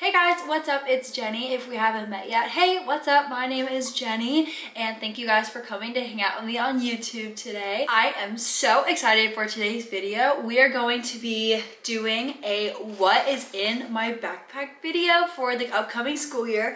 Hey guys, what's up? It's Jenny, if we haven't met yet. Hey, what's up? My name is Jenny, and thank you guys for coming to hang out with me on YouTube today. I am so excited for today's video. We are going to be doing a what is in my backpack video for the upcoming school year.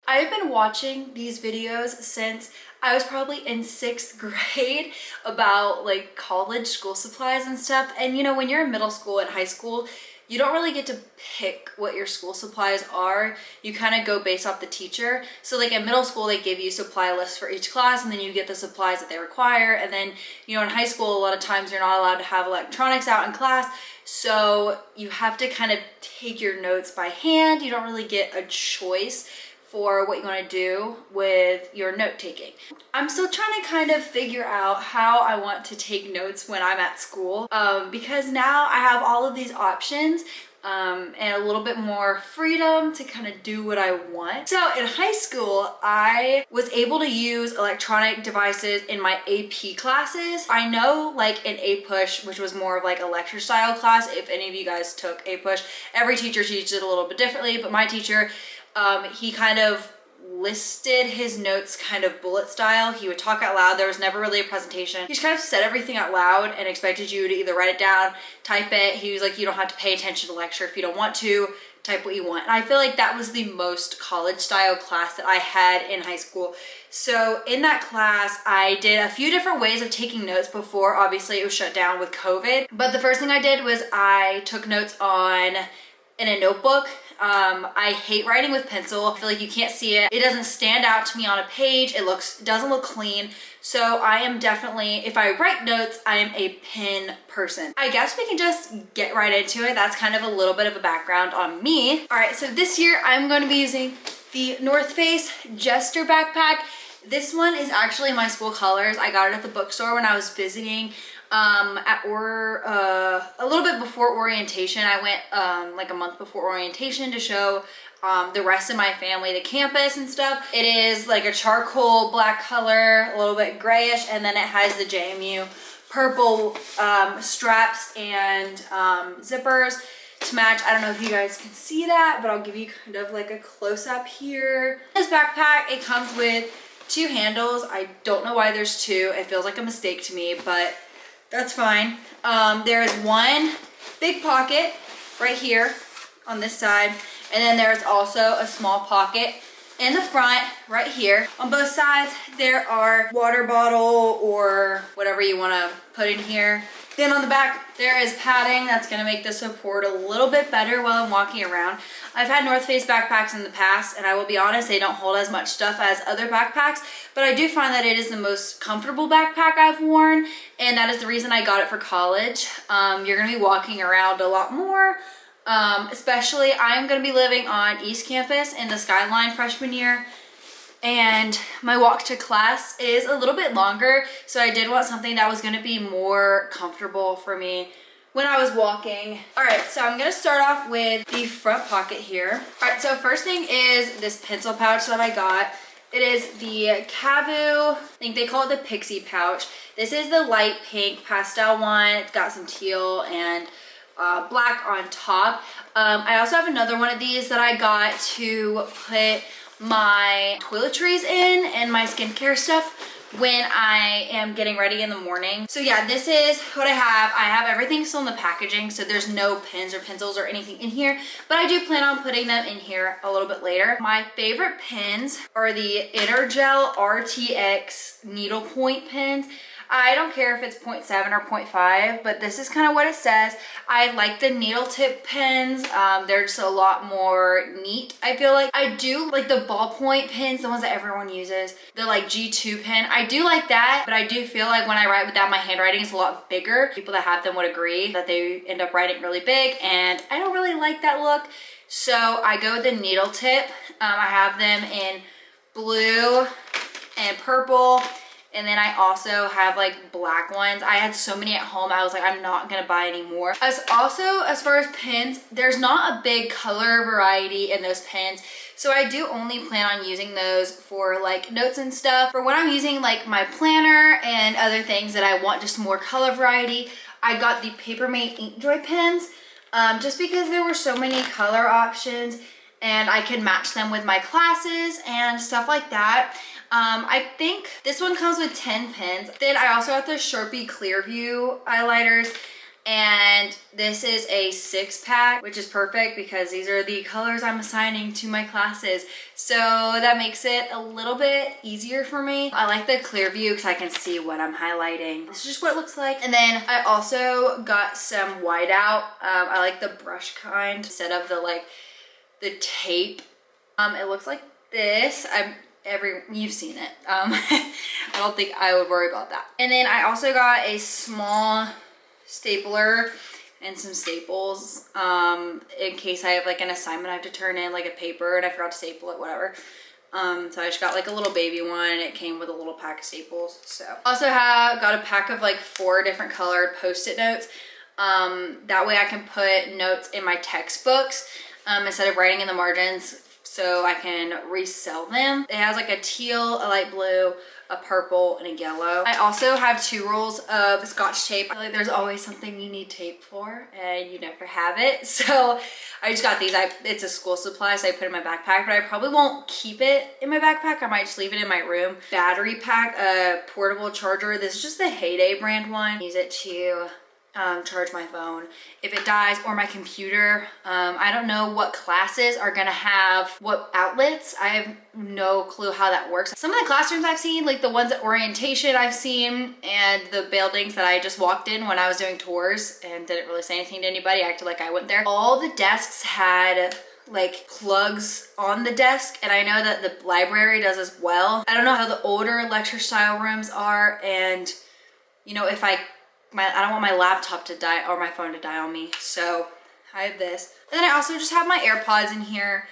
I've been watching these videos since I was probably in 6th grade about like college school supplies and stuff. And you know, when you're in middle school and high school, you don't really get to pick what your school supplies are. You kind of go based off the teacher. So like in middle school, they give you supply lists for each class and then you get the supplies that they require. And then, you know, in high school, a lot of times you're not allowed to have electronics out in class. So you have to kind of take your notes by hand. You don't really get a choice for what you want to do with your note taking. I'm still trying to kind of figure out how I want to take notes when I'm at school because now I have all of these options and a little bit more freedom to kind of do what I want. So in high school, I was able to use electronic devices in my AP classes. I know like in APUSH, which was more of like a lecture style class, if any of you guys took APUSH, every teacher teaches it a little bit differently, but my teacher, he kind of listed his notes kind of bullet style. He would talk out loud. There was never really a presentation. He just kind of said everything out loud and expected you to either write it down, type it. He was like, you don't have to pay attention to lecture if you don't want to. Type what you want. And I feel like that was the most college style class that I had in high school. So in that class, I did a few different ways of taking notes before obviously it was shut down with COVID. But the first thing I did was I took notes in a notebook. I hate writing with pencil. I feel like you can't see it. It doesn't stand out to me on a page. It doesn't look clean. So I am definitely, if I write notes, I am a pen person. I guess we can just get right into it. That's kind of a little bit of a background on me. All right, so this year I'm going to be using the North Face Jester backpack. This one is actually my school colors. I got it at the bookstore when I was visiting a little bit before orientation. I went like a month before orientation to show the rest of my family the campus and stuff. It is like a charcoal black color, a little bit grayish, and then it has the JMU purple straps and zippers to match. I don't know if you guys can see that, but I'll give you kind of like a close-up here. This backpack, it comes with 2 handles. I don't know why there's 2. It feels like a mistake to me, but that's fine. There is one big pocket right here on this side, and then there's also a small pocket in the front right here. On both sides, there are water bottle or whatever you want to put in here. Then on the back, there is padding that's going to make the support a little bit better while I'm walking around. I've had North Face backpacks in the past, and I will be honest, they don't hold as much stuff as other backpacks, but I do find that it is the most comfortable backpack I've worn, and that is the reason I got it for college. You're going to be walking around a lot more, especially I'm going to be living on East Campus in the Skyline freshman year. And my walk to class is a little bit longer, so I did want something that was going to be more comfortable for me when I was walking. All right, so I'm going to start off with the front pocket here. All right, so first thing is this pencil pouch that I got. It is the Cavu, I think they call it the Pixie pouch. This is the light pink pastel one. It's got some teal and black on top. I also have another one of these that I got to put my toiletries in and my skincare stuff when I am getting ready in the morning. So yeah, this is what I have. I have everything still in the packaging, so there's no pens or pencils or anything in here, but I do plan on putting them in here a little bit later. My favorite pens are the Intergel RTX needlepoint pens. I don't care if it's 0.7 or 0.5, but this is kind of what it says. I like the needle tip pens. They're just a lot more neat, I feel like. I do like the ballpoint pens, the ones that everyone uses. The like G2 pen. I do like that, but I do feel like when I write with that, my handwriting is a lot bigger. People that have them would agree that they end up writing really big, and I don't really like that look. So I go with the needle tip. I have them in blue and purple. And then I also have like black ones. I had so many at home, I was like, I'm not gonna buy any more. As far as pens, there's not a big color variety in those pens. So I do only plan on using those for like notes and stuff. For when I'm using like my planner and other things that I want just more color variety, I got the Papermate Inkjoy pens. just because there were so many color options and I could match them with my classes and stuff like that. I think this one comes with 10 pins. Then I also got the Sharpie Clearview highlighters, and this is a 6-pack, which is perfect because these are the colors I'm assigning to my classes. So that makes it a little bit easier for me. I like the Clearview because I can see what I'm highlighting. This is just what it looks like. And then I also got some whiteout. I like the brush kind instead of the tape. It looks like this. You've seen it. I don't think I would worry about that. And then I also got a small stapler and some staples in case I have like an assignment I have to turn in, like a paper, and I forgot to staple it, whatever. So I just got like a little baby one, and it came with a little pack of staples. So also got a pack of like 4 different colored Post-it notes. That way I can put notes in my textbooks instead of writing in the margins, so I can resell them. It has like a teal, a light blue, a purple, and a yellow. I also have 2 rolls of Scotch tape. I feel like there's always something you need tape for and you never have it. So I just got these. It's a school supply, so I put it in my backpack, but I probably won't keep it in my backpack. I might just leave it in my room. Battery pack, a portable charger. This is just the Heyday brand one. Use it to charge my phone if it dies, or my computer. I don't know what classes are gonna have what outlets. I have no clue how that works. Some of the classrooms I've seen, like the ones at orientation I've seen, and the buildings that I just walked in when I was doing tours and didn't really say anything to anybody, acted like I went there. All the desks had like plugs on the desk, and I know that the library does as well. I don't know how the older lecture style rooms are, and you know, if I don't want my laptop to die or my phone to die on me, so I have this. And then I also just have my AirPods in here.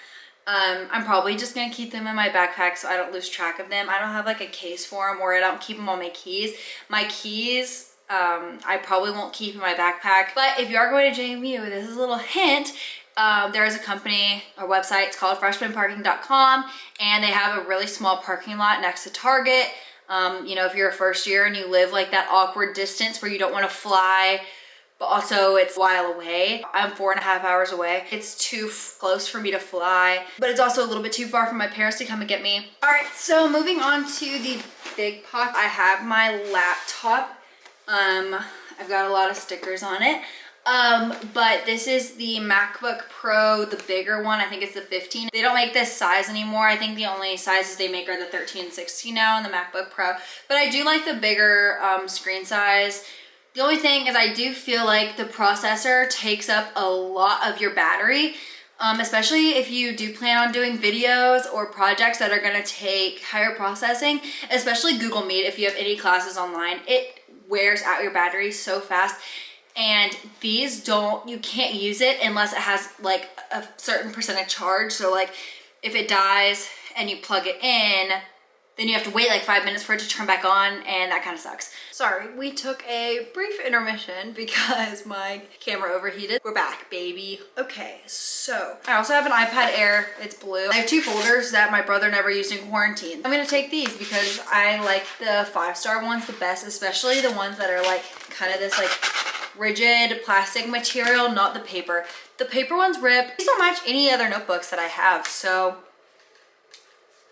I'm probably just gonna keep them in my backpack so I don't lose track of them. I don't have like a case for them, or I don't keep them on my keys. My keys, I probably won't keep in my backpack. But if you are going to JMU, this is a little hint. There is a company, a website, it's called freshmanparking.com, and they have a really small parking lot next to Target. You know, if you're a first year and you live like that awkward distance where you don't want to fly, but also it's a while away. I'm 4.5 hours away. It's too close for me to fly, but it's also a little bit too far for my parents to come and get me. All right, so moving on to the big pot. I have my laptop. I've got a lot of stickers on it. But this is the MacBook Pro, the bigger one. I think it's the 15. They don't make this size anymore. I think the only sizes they make are the 13 and 16 now in the MacBook Pro. But I do like the bigger screen size. The only thing is I do feel like the processor takes up a lot of your battery, especially if you do plan on doing videos or projects that are gonna take higher processing, especially Google Meet. If you have any classes online, it wears out your battery so fast. And these you can't use it unless it has like a certain percentage charge. So like if it dies and you plug it in, then you have to wait like 5 minutes for it to turn back on, and that kind of sucks. Sorry, we took a brief intermission because my camera overheated. We're back, baby. Okay, so I also have an iPad Air. It's blue. I have 2 folders that my brother never used in quarantine. I'm gonna take these because I like the 5-star ones the best, especially the ones that are like kind of this like rigid plastic material, not the paper. The paper ones rip. These don't match any other notebooks that I have, so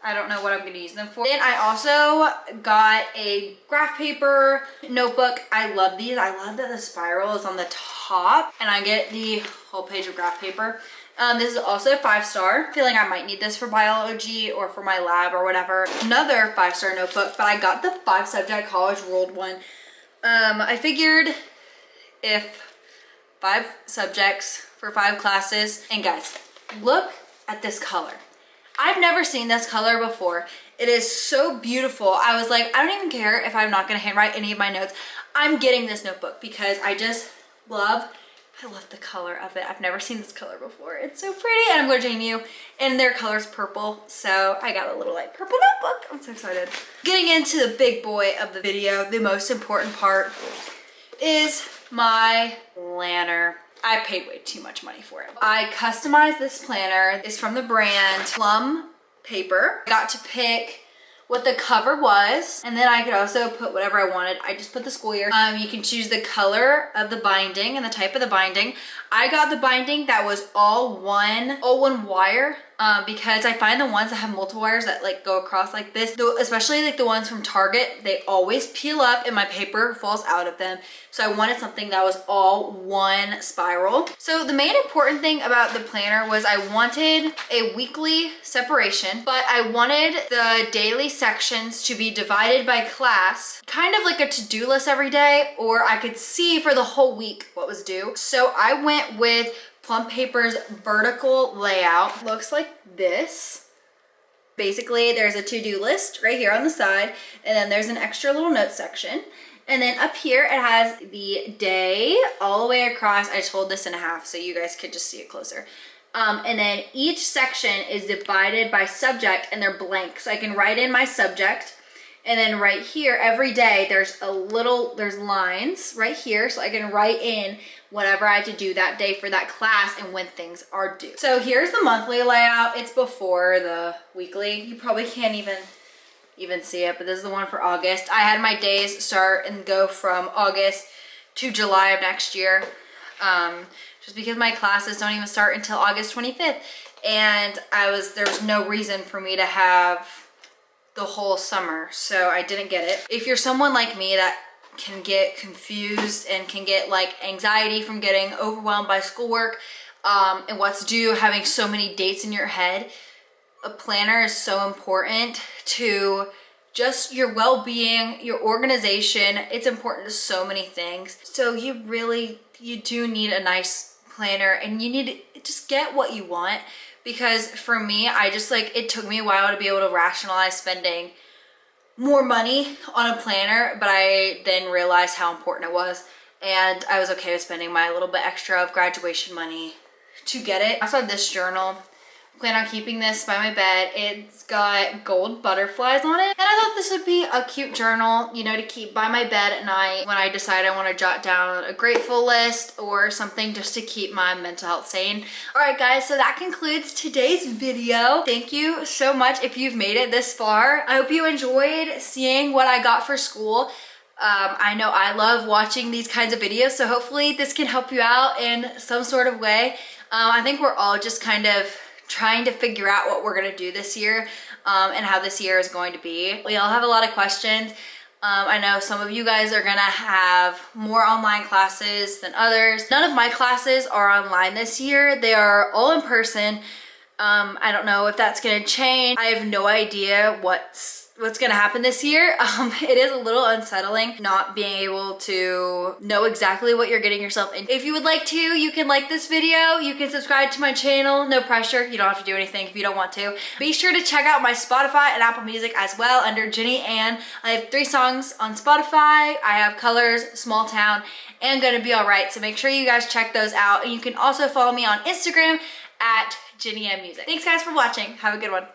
I don't know what I'm gonna use them for. Then I also got a graph paper notebook. I love these. I love that the spiral is on the top and I get the whole page of graph paper. This is also a 5-star. I feel like I might need this for biology or for my lab or whatever. Another 5-star notebook, but I got the 5-subject college ruled one. I figured if 5 subjects for 5 classes, and guys, look at this color. I've never seen this color before. It is so beautiful. I was like, I don't even care if I'm not gonna handwrite any of my notes. I'm getting this notebook because I love the color of it. I've never seen this color before. It's so pretty, and I'm going to JMU, and their color's purple, so I got a little like purple notebook. I'm so excited. Getting into the big boy of the video, the most important part is my planner. I paid way too much money for it. I customized this planner. It's from the brand Plum Paper. I got to pick what the cover was, and then I could also put whatever I wanted. I just put the school year. You can choose the color of the binding and the type of the binding. I got the binding that was all one wire because I find the ones that have multiple wires that like go across like this, especially like the ones from Target, they always peel up and my paper falls out of them. So I wanted something that was all one spiral. So the main important thing about the planner was I wanted a weekly separation, but I wanted the daily sections to be divided by class, kind of like a to-do list every day, or I could see for the whole week what was due. So I went with Plum Paper's vertical layout. Looks like this. Basically, there's a to-do list right here on the side, and then there's an extra little note section. And then up here, it has the day all the way across. I just fold this in half so you guys could just see it closer. And then each section is divided by subject and they're blank. So I can write in my subject. And then right here, every day, there's lines right here. So I can write in whatever I have to do that day for that class and when things are due. So here's the monthly layout. It's before the weekly. You probably can't even see it, but this is the one for August. I had my days start and go from August to July of next year. Just because my classes don't even start until August 25th. And there was no reason for me to have the whole summer, so I didn't get it. If you're someone like me that can get confused and can get like anxiety from getting overwhelmed by schoolwork and what's due, having so many dates in your head, a planner is so important to just your well-being, your organization. It's important to so many things. So you do need a nice planner, and you need to just get what you want. Because for me, it took me a while to be able to rationalize spending more money on a planner, but I then realized how important it was. And I was okay with spending my little bit extra of graduation money to get it. I also have this journal. I plan on keeping this by my bed. It's got gold butterflies on it. And I thought this would be a cute journal, you know, to keep by my bed at night when I decide I want to jot down a grateful list or something just to keep my mental health sane. All right, guys, so that concludes today's video. Thank you so much if you've made it this far. I hope you enjoyed seeing what I got for school. I know I love watching these kinds of videos, so hopefully this can help you out in some sort of way. I think we're all just kind of trying to figure out what we're gonna do this year and how this year is going to be. We all have a lot of questions. I know some of you guys are gonna have more online classes than others. None of my classes are online this year. They are all in person. I don't know if that's gonna change. I have no idea what's gonna happen this year. It is a little unsettling not being able to know exactly what you're getting yourself in. If you would like to, you can like this video, you can subscribe to my channel, no pressure. You don't have to do anything if you don't want to. Be sure to check out my Spotify and Apple Music as well under Jenny Ann. I have 3 songs on Spotify. I have Colors, Small Town, and Gonna Be Alright, so make sure you guys check those out. And you can also follow me on Instagram at Jenny Ann Music. Thanks guys for watching. Have a good one.